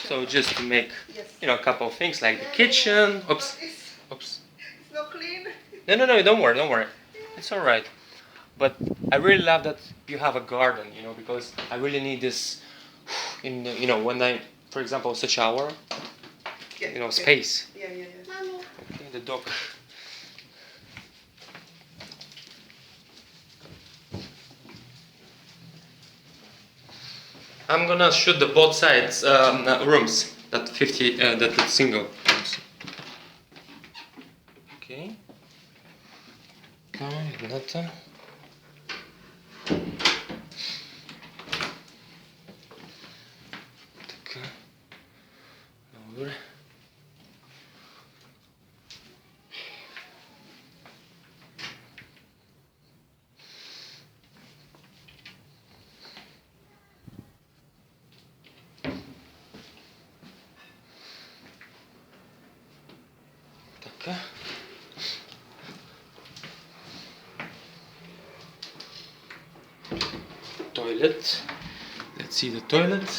So just to make, Yes. a couple of things like the kitchen. Oops. It's Oops. not clean. No, don't worry. It's all right. But I really love that you have a garden, because I really need this in, when I, for example, such shower, Yeah, space. Yeah. Okay, the dog. I'm gonna shoot the both sides rooms. That 50, that single rooms. Okay. Another. Така. Добре. Така. Toilet. Let's see the toilet.